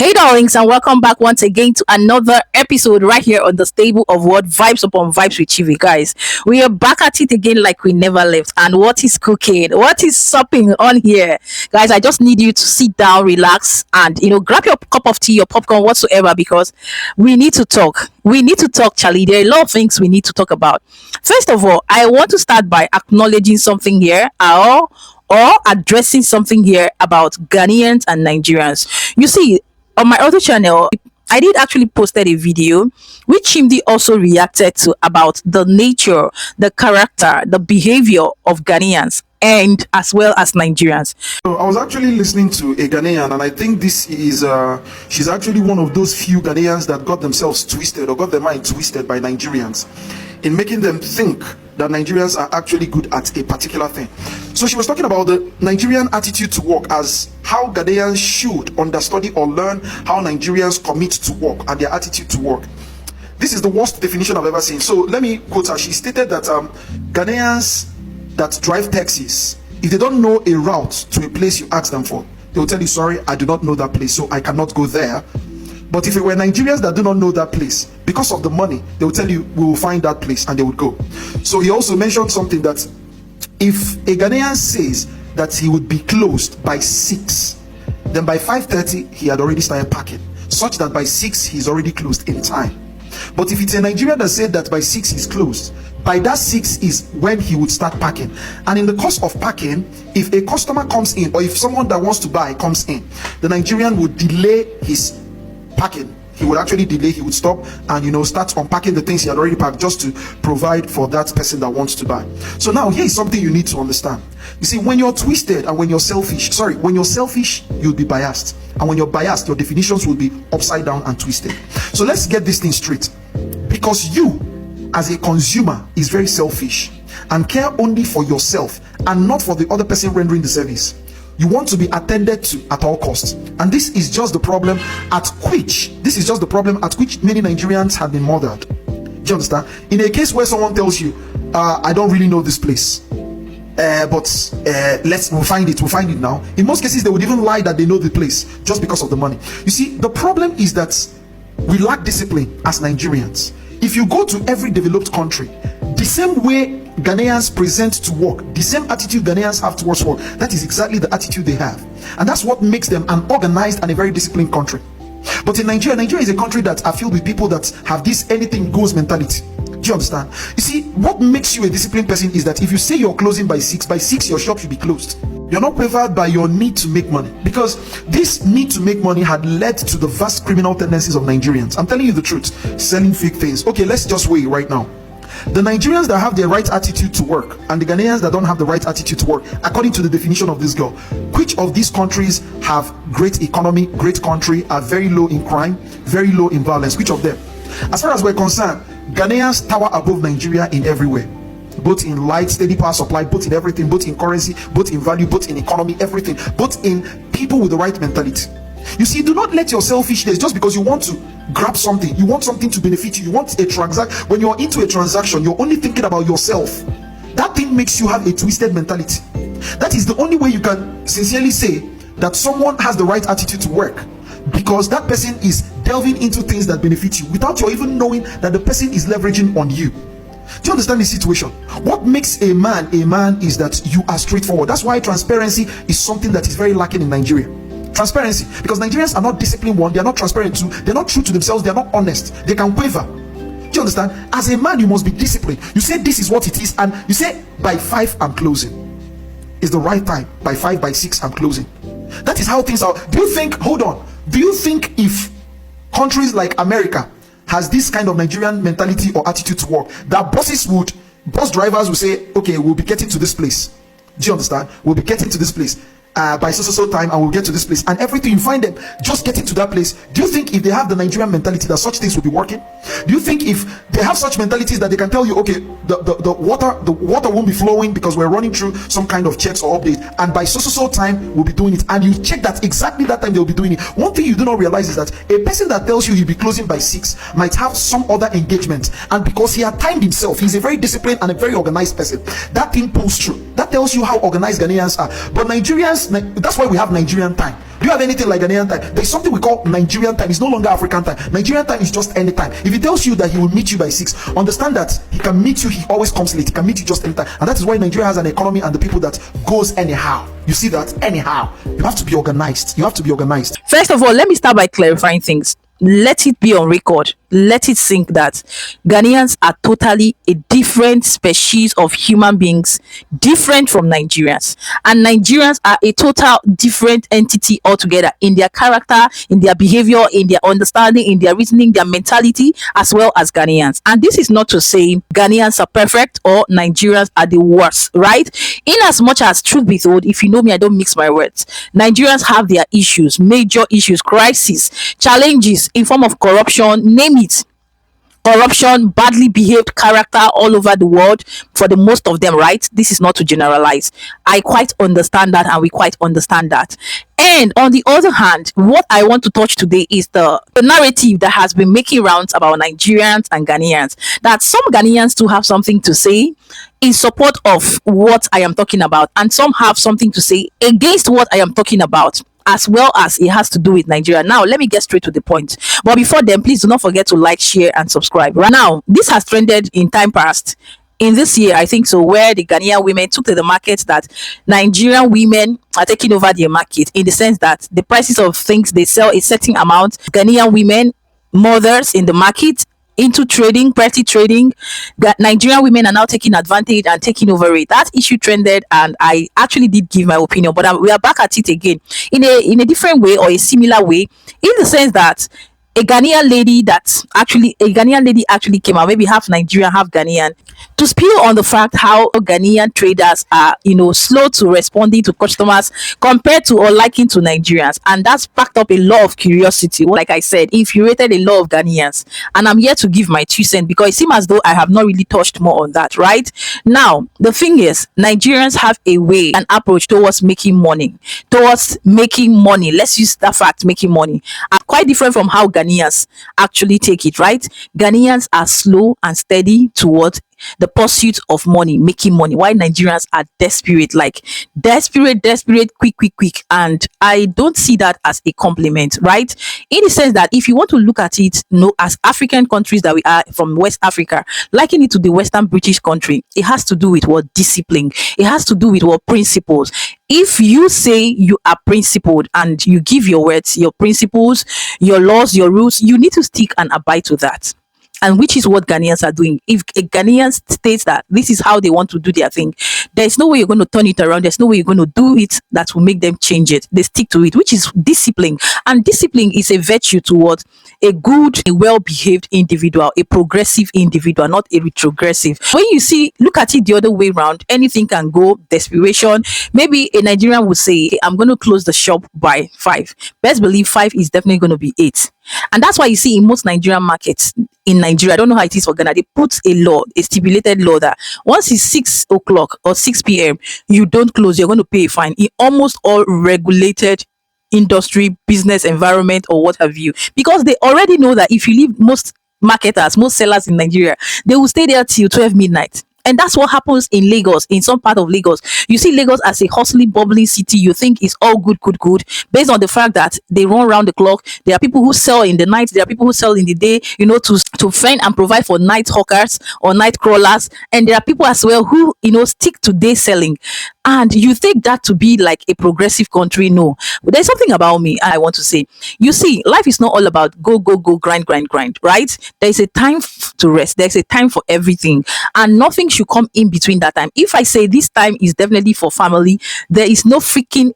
Hey, darlings, and welcome back once again to another episode right here on the stable of what vibes upon vibes with Chivi, guys. We are back at it again like we never left. And what is cooking? What is supping on here, guys? I just need you to sit down, relax, and grab your cup of tea, your popcorn, whatsoever, because we need to talk. We need to talk, Charlie. There are a lot of things we need to talk about. First of all, I want to start by acknowledging something here, or addressing something here about Ghanaians and Nigerians. You see, on my other channel, I did actually posted a video which Chimdi also reacted to about the nature, the character, the behavior of Ghanaians and as well as Nigerians. So I was actually listening to a Ghanaian, and I think this is she's actually one of those few Ghanaians that got themselves twisted or got their mind twisted by Nigerians in making them think that Nigerians are actually good at a particular thing. So she was talking about the Nigerian attitude to work as how Ghanaians should understudy or learn how Nigerians commit to work and their attitude to work. This is the worst definition I've ever seen. So let me quote her. She stated that Ghanaians that drive taxis, if they don't know a route to a place you ask them for, they will tell you, sorry, I do not know that place, so I cannot go there. But if it were Nigerians that do not know that place, because of the money, they will tell you, we will find that place, and they would go. So he also mentioned something that if a Ghanaian says that he would be closed by 6, then by 5:30, he had already started packing, such that by 6, he's already closed in time. But if it's a Nigerian that said that by 6 he's closed, by that 6 is when he would start packing. And in the course of packing, if a customer comes in, or if someone that wants to buy comes in, the Nigerian would delay his packing. He would actually delay, he would stop and start unpacking the things he had already packed just to provide for that person that wants to buy. So now here is something you need to understand. You see, when you're twisted and when you're selfish, you'll be biased. And when you're biased, your definitions will be upside down and twisted. So let's get this thing straight. Because you, as a consumer, is very selfish and care only for yourself and not for the other person rendering the service. You want to be attended to at all costs, and this is just the problem at which many Nigerians have been murdered. Do you understand? In a case where someone tells you, I don't really know this place, but we'll find it now. In most cases, they would even lie that they know the place just because of the money. You see, the problem is that we lack discipline as Nigerians. If you go to every developed country, the same way Ghanaians present to work, the same attitude Ghanaians have towards work, that is exactly the attitude they have. And that's what makes them an organized and a very disciplined country. But in Nigeria is a country that are filled with people that have this anything goes mentality. Do you understand? You see, what makes you a disciplined person is that if you say you're closing by 6 your shop should be closed. You're not favored by your need to make money, because this need to make money had led to the vast criminal tendencies of Nigerians. I'm telling you the truth. Selling fake things. Okay, let's just weigh right now. The Nigerians that have the right attitude to work and the Ghanaians that don't have the right attitude to work, according to the definition of this girl, which of these countries have great economy, great country, are very low in crime, very low in violence? Which of them? As far as we're concerned, Ghanaians tower above Nigeria in everywhere, both in light, steady power supply, both in everything, both in currency, both in value, both in economy, everything, both in people with the right mentality. You see, do not let your selfishness, just because you want to grab something, you want something to benefit you, you want a transaction. When you're into a transaction, you're only thinking about yourself. That thing makes you have a twisted mentality. That is the only way you can sincerely say that someone has the right attitude to work, because that person is delving into things that benefit you without you even knowing that the person is leveraging on you. Do you understand the situation? What makes a man is that you are straightforward. That's why transparency is something that is very lacking in Nigeria. Transparency, because Nigerians are not disciplined. One, they are not transparent. Two, they're not true to themselves. They are not honest. They can waver. Do you understand? As a man, you must be disciplined. You say this is what it is, and you say by 5 I'm closing. Is the right time. By 5, by 6 I'm closing. That is how things are. Do you think if countries like America has this kind of Nigerian mentality or attitude to work, that bus drivers will say, okay, we'll be getting to this place. Do you understand? We'll be getting to this place by so time, and we'll get to this place, and everything you find them just getting to that place. Do you think if they have the Nigerian mentality that such things will be working? Do you think if they have such mentalities that they can tell you, okay, the water won't be flowing because we're running through some kind of checks or update, and by so time we'll be doing it, and you check that exactly that time they'll be doing it? One thing you do not realize is that a person that tells you he'll be closing by 6 might have some other engagement, and because he had timed himself, he's a very disciplined and a very organized person, that thing pulls through. That tells you how organized Ghanaians are. But Nigerians That's why we have Nigerian time. Do you have anything like Ghanaian time? There's something we call Nigerian time. It's no longer African time. Nigerian time is just any time. If he tells you that he will meet you by 6, understand that he can meet you. He always comes late. He can meet you just anytime. And that is why Nigeria has an economy and the people that goes anyhow. You see that? Anyhow. You have to be organized. You have to be organized. First of all, let me start by clarifying things. Let it be on record. Let it sink that Ghanaians are totally a different species of human beings, different from Nigerians. And Nigerians are a total different entity altogether in their character, in their behavior, in their understanding, in their reasoning, their mentality, as well as Ghanaians. And this is not to say Ghanaians are perfect or Nigerians are the worst, right? In as much as, truth be told, if you know me, I don't mix my words. Nigerians have their issues, major issues, crises, challenges in form of corruption, name it. Corruption, badly behaved character all over the world for the most of them, right? This is not to generalize. I quite understand that, and we quite understand that. And on the other hand, what I want to touch today is the narrative that has been making rounds about Nigerians and Ghanaians, that some Ghanaians do have something to say in support of what I am talking about, and some have something to say against what I am talking about, as well as it has to do with Nigeria. Now, let me get straight to the point. But before then, please do not forget to like, share, and subscribe. Right now, this has trended in time past. In this year, I think so, where the Ghanaian women took to the market that Nigerian women are taking over their market, in the sense that the prices of things they sell a certain amount. Ghanaian women, mothers in the market, into trading, petty trading, that Nigerian women are now taking advantage and taking over it. That issue trended, and I actually did give my opinion, but we are back at it again in a different way, or a similar way, in the sense that a Ghanaian lady actually came out, maybe half Nigerian, half Ghanaian, to spill on the fact how Ghanaian traders are, slow to responding to customers compared to or liking to Nigerians. And that's sparked up a lot of curiosity. Like I said, infuriated a lot of Ghanaians. And I'm here to give my 2 cents, because it seems as though I have not really touched more on that, right? Now, the thing is, Nigerians have a way, an approach towards making money. Let's use that fact, making money. Quite different from how Ghanaians actually take it, right? Ghanaians are slow and steady towards the pursuit of money, making money, while Nigerians are desperate, quick. And I don't see that as a compliment, right? In the sense that if you want to look at it, as African countries that we are from West Africa, liking it to the Western British country, it has to do with what discipline, it has to do with what principles. If you say you are principled and you give your words, your principles, your laws, your rules, you need to stick and abide to that. And which is what Ghanaians are doing. If a Ghanaian states that this is how they want to do their thing, there's no way you're going to turn it around. There's no way you're going to do it that will make them change it. They stick to it, which is discipline. And discipline is a virtue towards a good, a well-behaved individual, a progressive individual, not a retrogressive. When you look at it the other way around, anything can go, desperation. Maybe a Nigerian would say, I'm going to close the shop by 5. Best believe 5 is definitely going to be 8. And that's why you see in most Nigerian markets, in Nigeria, I don't know how it is for Ghana, they put a stipulated law that once it's 6 o'clock or 6 p.m., you don't close, you're going to pay a fine in almost all regulated industry, business environment, or what have you, because they already know that if you leave, most marketers, most sellers in Nigeria, they will stay there till 12 midnight. And that's what happens in Lagos, in some part of Lagos. You see Lagos as a hustling, bubbling city. You think it's all good, based on the fact that they run around the clock. There are people who sell in the night. There are people who sell in the day, to fend and provide for night hawkers or night crawlers. And there are people as well who, stick to day selling. And you think that to be like a progressive country? No. But there's something about me I want to say. You see, life is not all about go, grind, right? There's a time to rest. There's a time for everything. And nothing should come in between that time. If I say this time is definitely for family, there is no freaking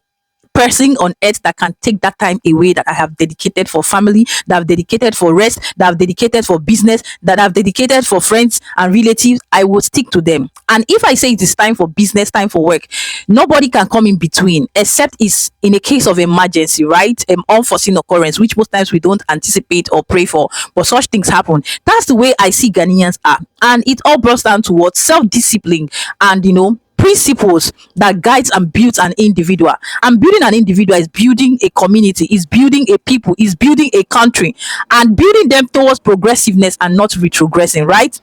person on earth that can take that time away that I have dedicated for family, that I've dedicated for rest, that I've dedicated for business, that I've dedicated for friends and relatives. I will stick to them. And if I say it is time for business, time for work, nobody can come in between, except it's in a case of emergency, right? Unforeseen occurrence, which most times we don't anticipate or pray for, but such things happen. That's the way I see Ghanaians are. And it all boils down to what? Self-discipline and, principles that guides and builds an individual. And building an individual is building a community, is building a people, is building a country, and building them towards progressiveness and not retrogressing, right?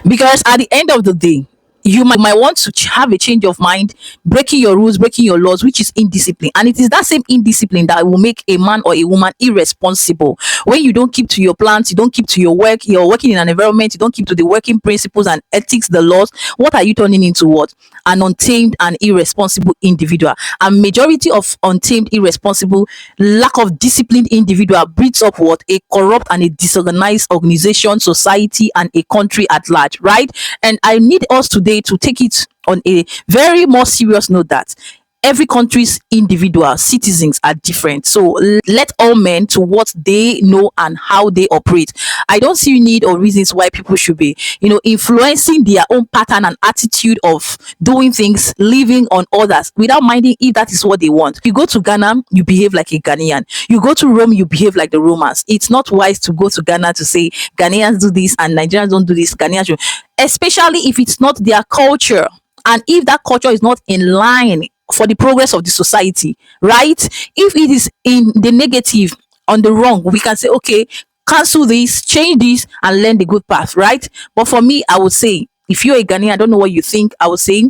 Because at the end of the day, you might want to have a change of mind, breaking your rules, breaking your laws, which is indiscipline. And it is that same indiscipline that will make a man or a woman irresponsible. When you don't keep to your plans, you don't keep to your work, you're working in an environment, you don't keep to the working principles and ethics, the laws, what are you turning into? What? An untamed and irresponsible individual. And majority of untamed, irresponsible, lack of disciplined individual breeds up what? A corrupt and a disorganized organization, society, and a country at large, right? And I need us today to take it on a very more serious note that every country's individual citizens are different. So let all men to what they know and how they operate. I don't see need or reasons why people should be, influencing their own pattern and attitude of doing things, living on others without minding if that is what they want. You go to Ghana, you behave like a Ghanaian. You go to Rome, you behave like the Romans. It's not wise to go to Ghana to say Ghanaians do this and Nigerians don't do this. Ghanaians should, especially if it's not their culture. And if that culture is not in line for the progress of the society, right? If it is in the negative, on the wrong, we can say, okay, cancel this, change this, and learn the good path, right? But for me, I would say, if you're a Ghanaian, I don't know what you think, I would say,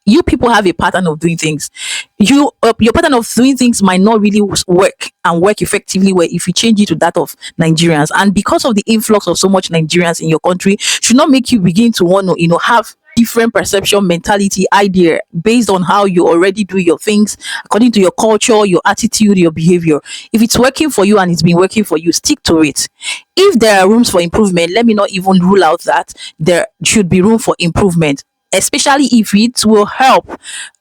you people have a pattern of doing things. Your pattern of doing things might not really work and work effectively well if you change it to that of Nigerians. And because of the influx of so much Nigerians in your country, should not make you begin to want to have different perception, mentality, idea based on how you already do your things according to your culture, your attitude, your behavior. If it's working for you and it's been working for you, stick to it. If there are rooms for improvement, let me not even rule out that there should be room for improvement, especially if it will help,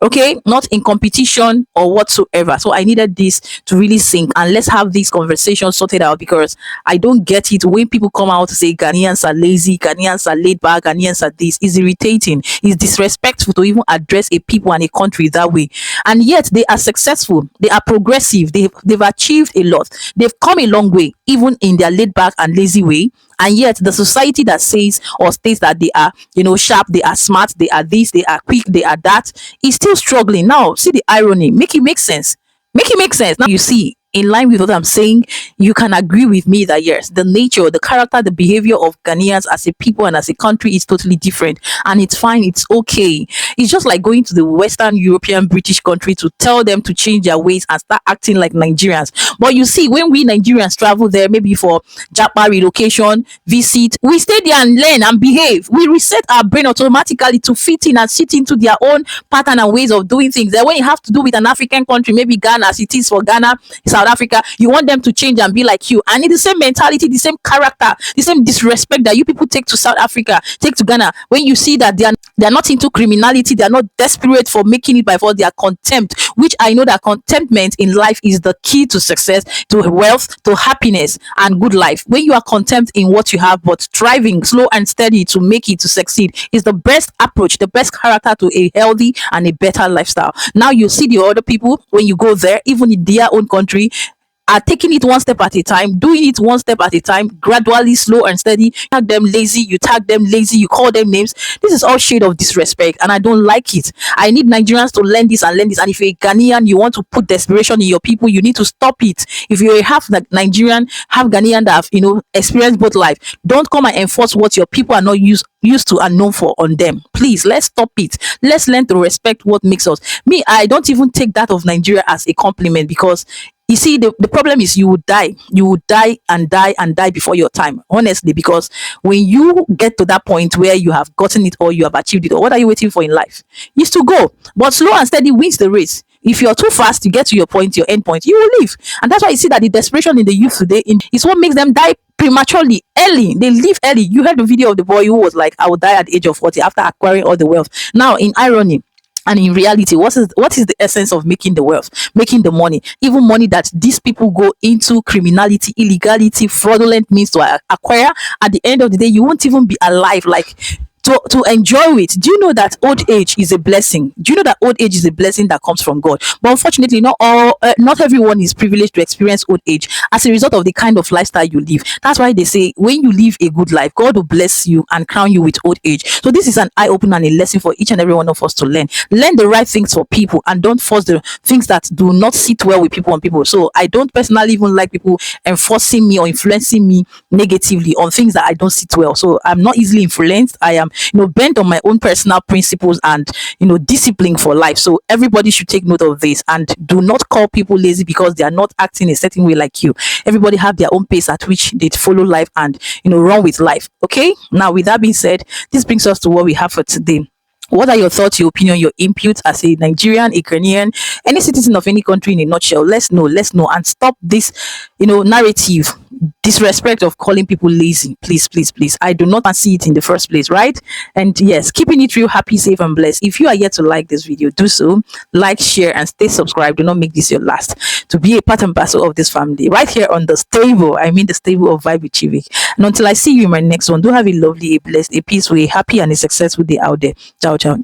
okay, not in competition or whatsoever. So I needed this to really sink, and let's have this conversation sorted out, because I don't get it when people come out to say Ghanaians are lazy, Ghanaians are laid back, Ghanaians are this. Is irritating, it's disrespectful to even address a people and a country that way. And yet they are successful, they are progressive, they've achieved a lot, they've come a long way even in their laid back and lazy way. And yet the society that says or states that they are, sharp, they are smart, they are this, they are quick, they are that, is still struggling. Now see the irony, make it make sense, now you see, in line with what I'm saying, you can agree with me that yes, the nature, the character, the behavior of Ghanaians as a people and as a country is totally different, and it's fine, it's okay. It's just like going to the Western European British country to tell them to change their ways and start acting like Nigerians. But you see, when we Nigerians travel there, maybe for Japa relocation, visit, we stay there and learn and behave. We reset our brain automatically to fit in and sit into their own pattern and ways of doing things. Then when you have to do with an African country, maybe Ghana, as it is for Ghana, South Africa, you want them to change and be like you. And it's the same mentality, the same character, the same disrespect that you people take to South Africa, take to Ghana. When you see that they're not into criminality, they're not desperate for making it by force, they are contempt, which I know that contentment in life is the key to success, to wealth, to happiness and good life. When you are content in what you have, but striving slow and steady to make it, to succeed, is the best approach, the best character to a healthy and a better lifestyle. Now you see the other people, when you go there, even in their own country, are taking it one step at a time, doing it one step at a time, gradually, slow and steady. You tag them lazy, you call them names. This is all shade of disrespect, and I don't like it. I need Nigerians to learn this and learn this. And if you're a Ghanaian, you want to put desperation in your people, you need to stop it. If you're half Nigerian, half Ghanaian that have experienced both life, don't come and enforce what your people are not used to and known for on them. Please, let's stop it. Let's learn to respect what makes us. Me, I don't even take that of Nigeria as a compliment, because you see, the problem is you would die and die before your time, honestly, because when you get to that point where you have gotten it or you have achieved it, or what are you waiting for in life? Is to go. But slow and steady wins the race. If you're too fast to get to your point, your end point, you will leave. And that's why you see that the desperation in the youth today is what makes them die prematurely, early. They leave early. You heard the video of the boy who was like, I will die at the age of 40 after acquiring all the wealth. Now, in irony, and in reality, what is the essence of making the wealth, making the money, even money that these people go into criminality, illegality, fraudulent means to acquire? At the end of the day, you won't even be alive, like to enjoy it. Do you know that old age is a blessing? Do you know that old age is a blessing that comes from God? But unfortunately, not everyone is privileged to experience old age as a result of the kind of lifestyle you live. That's why they say when you live a good life, God will bless you and crown you with old age. So this is an eye opener and a lesson for each and every one of us to learn. Learn the right things for people and don't force the things that do not sit well with people on people. So I don't personally even like people enforcing me or influencing me negatively on things that I don't sit well. So I'm not easily influenced. I am bent on my own personal principles and discipline for life. So everybody should take note of this and do not call people lazy because they are not acting a certain way like you. Everybody have their own pace at which they follow life and run with life. Okay, now with that being said, this brings us to what we have for today. What are your thoughts, your opinion, your input as a Nigerian, a Ghanaian, any citizen of any country in a nutshell? Let's know, and stop this, narrative, disrespect of calling people lazy. Please, please, please. I do not see it in the first place, right? And yes, keeping it real, happy, safe, and blessed. If you are yet to like this video, do so. Like, share, and stay subscribed. Do not make this your last. To be a part and parcel of this family, right here on the stable. I mean the stable of Vibe with Chivik. And until I see you in my next one, do have a lovely, a blessed, a peaceful, a happy, and a successful day out there. Ciao, ciao.